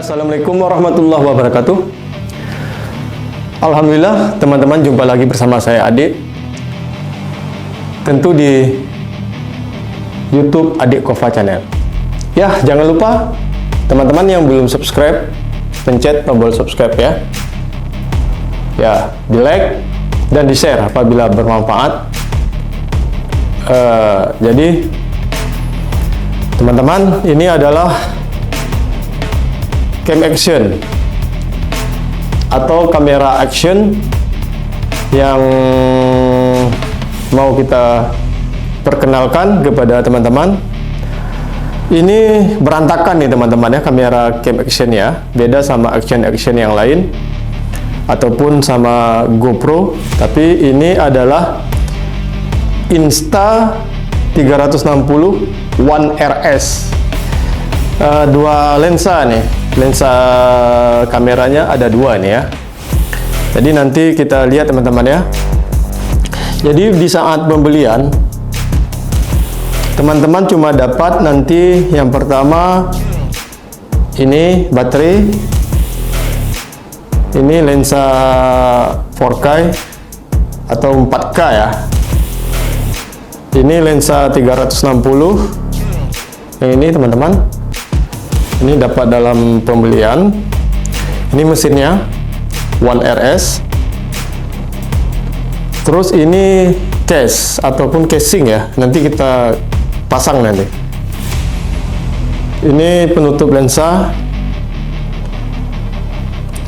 Assalamualaikum warahmatullahi wabarakatuh. Alhamdulillah teman-teman, jumpa lagi bersama saya Adik. Tentu di YouTube Adik Kova Channel. Ya, jangan lupa teman-teman yang belum subscribe, pencet tombol subscribe ya. Ya, di like dan di share apabila bermanfaat. Jadi teman-teman, ini adalah cam action atau kamera action yang mau kita perkenalkan kepada teman-teman. Ini berantakan nih teman-teman ya, kamera cam action ya, beda sama action yang lain ataupun sama GoPro. Tapi ini adalah Insta360 One RS, dua lensa nih. Lensa kameranya ada dua nih ya. Jadi nanti kita lihat teman-teman ya. Jadi di saat pembelian, teman-teman cuma dapat nanti yang pertama ini baterai, ini lensa 4K atau 4K ya. Ini lensa 360. Yang ini teman-teman, ini dapat dalam pembelian. Ini mesinnya One RS. Terus ini case ataupun casing ya, nanti kita pasang nanti. Ini penutup lensa.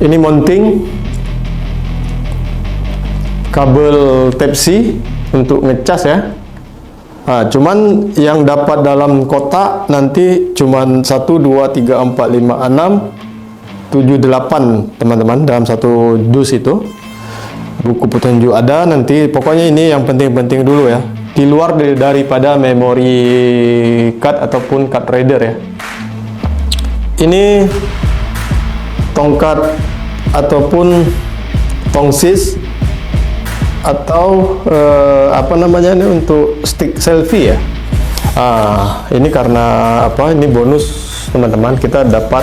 Ini mounting, kabel Type-C untuk ngecas ya. Nah, cuman yang dapat dalam kotak nanti cuman 1, 2, 3, 4, 5, 6, 7, 8 teman-teman dalam satu dus itu. Buku petunjuk ada nanti, pokoknya ini yang penting-penting dulu ya. Di luar daripada memory card ataupun card reader ya. Ini tongkat ataupun tongsis atau apa namanya ini, untuk stick selfie ya. Ini karena apa, ini bonus teman-teman, kita dapat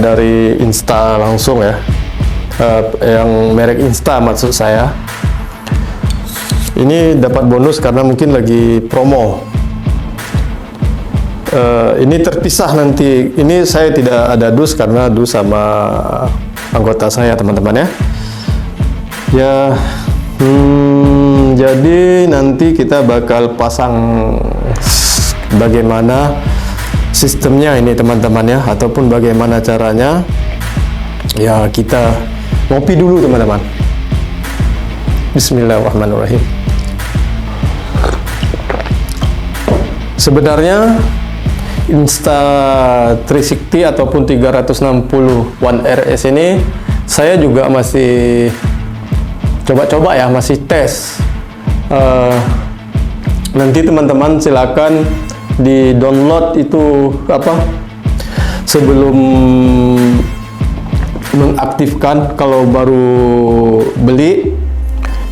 dari Insta langsung ya, yang merek Insta maksud saya. Ini dapat bonus karena mungkin lagi promo. Ini terpisah nanti. Ini saya tidak ada dus karena dus sama anggota saya teman-teman ya. Ya, jadi nanti kita bakal pasang bagaimana sistemnya ini teman-teman ya, ataupun bagaimana caranya. Ya, kita ngopi dulu teman-teman. Bismillahirrahmanirrahim. Sebenarnya Insta360 ataupun 360 One RS ini saya juga masih coba-coba ya, masih tes. Nanti teman-teman silakan di download itu apa, sebelum mengaktifkan, kalau baru beli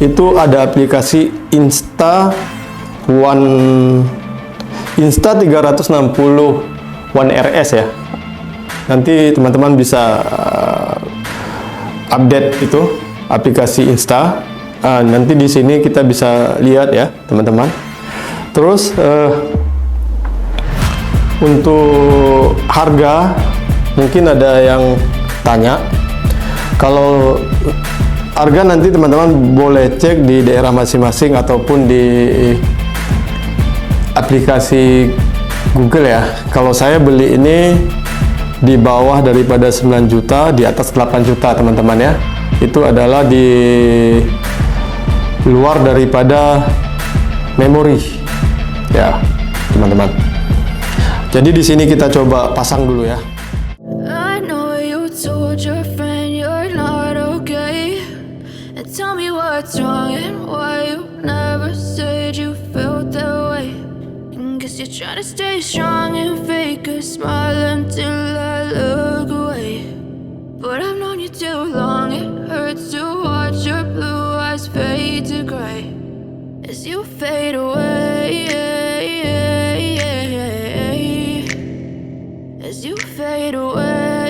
itu ada aplikasi Insta360 One RS ya. Nanti teman-teman bisa update itu aplikasi Insta. Nanti di sini kita bisa lihat ya teman-teman. Terus untuk harga mungkin ada yang tanya. Kalau harga nanti teman-teman boleh cek di daerah masing-masing ataupun di aplikasi Google ya. Kalau saya beli ini di bawah daripada 9 juta, di atas 8 juta teman-teman ya. Itu adalah di luar daripada memori ya teman-teman. Jadi di sini kita coba pasang dulu ya. I know you told your friend you're not okay, and tell me what's wrong and why you never said you felt that way. And guess you're trying to stay strong and fake a smile until I look away. But I've known you too long, it hurts to watch your blue eyes fade to gray as you fade away, as you fade away.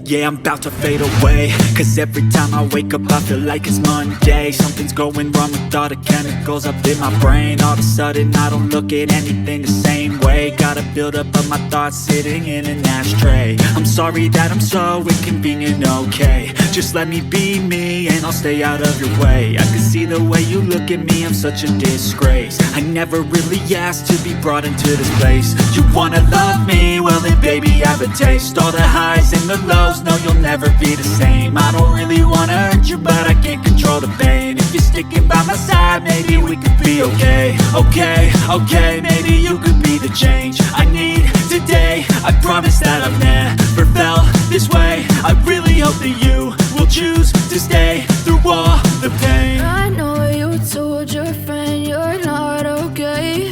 Yeah, I'm about to fade away, cause every time I wake up I feel like it's Monday. Something's going wrong with all the chemicals up in my brain. All of a sudden I don't look at anything the same way. Gotta build up of my thoughts sitting in an ashtray. I'm sorry that I'm so inconvenient, okay. Just let me be me and I'll stay out of your way. I can see the way you look at me, I'm such a disgrace. I never really asked to be brought into this place. You wanna love me? Well then baby have a taste. All the highs and the lows, no you'll never be the same. I don't really wanna hurt you but I can't control the pain. If you're sticking by my side maybe we could be okay. Okay, maybe you could be the change I need today. I promise that I've never felt this way. I really hope that you will choose to stay through all the pain. I know you told your friend you're not okay,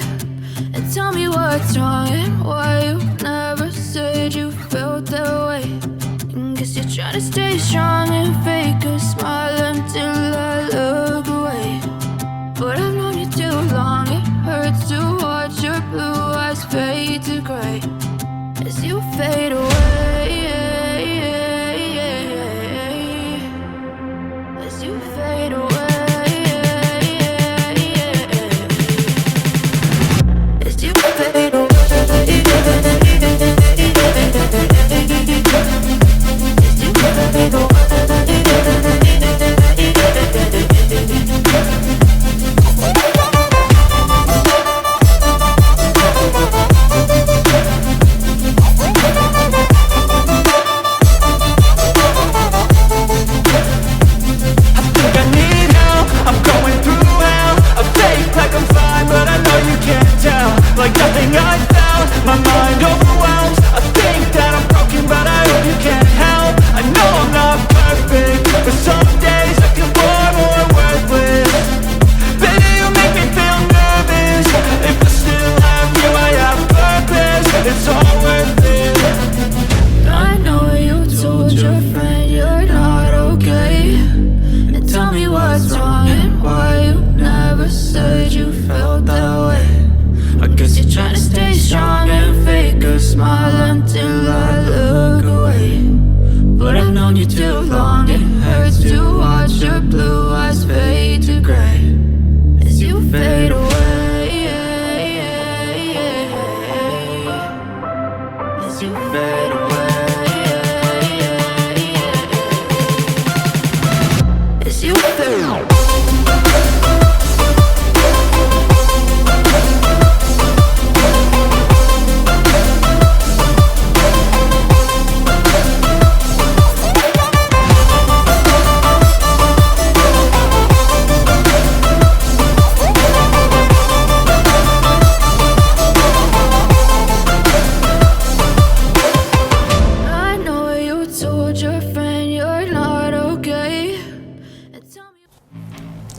and tell me what's wrong and why you never said you felt that way. Guess you're trying to stay strong and fake a smile until I look away. But I've known you too long, it hurts to watch your blue eyes fade to gray as you fade away. As you fade away. As you fade away. Like nothing I found, my mind overwhelms. I think that I'm broken, but I hope you can't help. I know I'm not perfect, but some days I feel more worthless. Baby, you make me feel nervous. If I still have you, I have purpose. It's all worth it. I know you told your friend you're not okay, and tell me what's wrong and why you never said you felt that way. I guess You're trying to stay strong and fake a smile until I look away. But I've known you too long, it hurts to watch your blue eyes fade to gray as you fade away. As you fade away. As you fade away.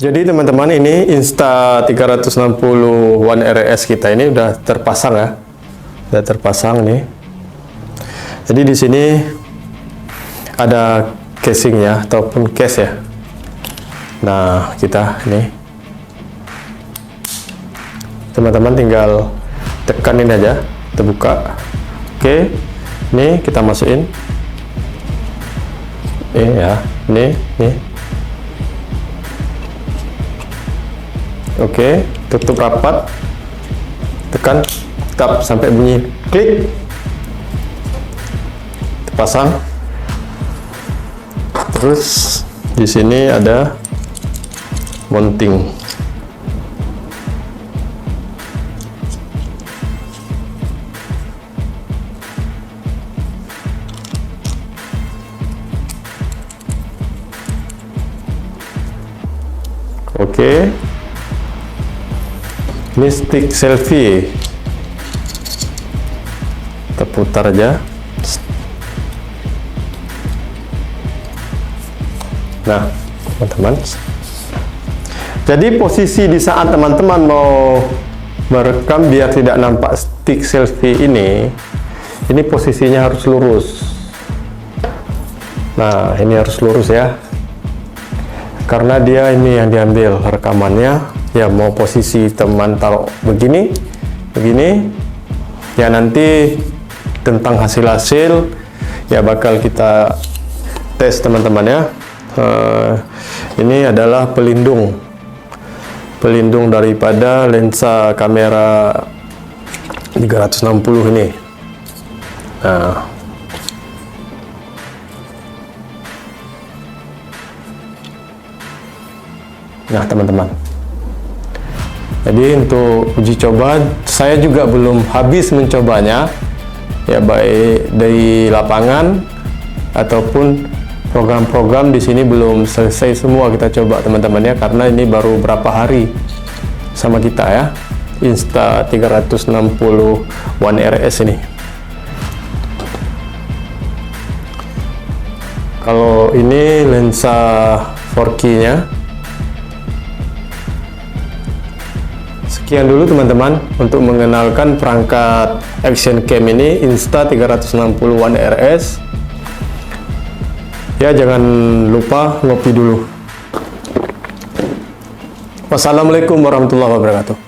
Jadi teman-teman, ini Insta360 One RS kita ini udah terpasang ya, udah terpasang nih. Jadi di sini ada casingnya ataupun case ya. Nah kita ini, teman-teman tinggal tekanin aja, kita buka. Oke, ini kita masukin. Ini ya, ini. Oke, tutup rapat, tekan tap sampai bunyi klik, terpasang. Terus di sini ada mounting. Oke. Ini stick selfie, kita putar aja. Nah teman-teman, jadi posisi di saat teman-teman mau merekam biar tidak nampak stick selfie ini posisinya harus lurus. Nah ini harus lurus ya, karena dia ini yang diambil rekamannya. Ya mau posisi teman taruh begini, Ya nanti tentang hasil-hasil ya bakal kita tes teman-teman ya. Ini adalah pelindung daripada lensa kamera 360 ini. Nah teman-teman, jadi untuk uji coba saya juga belum habis mencobanya ya, baik dari lapangan ataupun program-program di sini belum selesai semua kita coba teman-teman ya, karena ini baru berapa hari sama kita ya, Insta360 One RS ini. Kalau ini lensa 4K nya. Sekian dulu teman-teman untuk mengenalkan perangkat action cam ini, Insta360 One RS. Ya, jangan lupa ngopi dulu. Wassalamualaikum warahmatullahi wabarakatuh.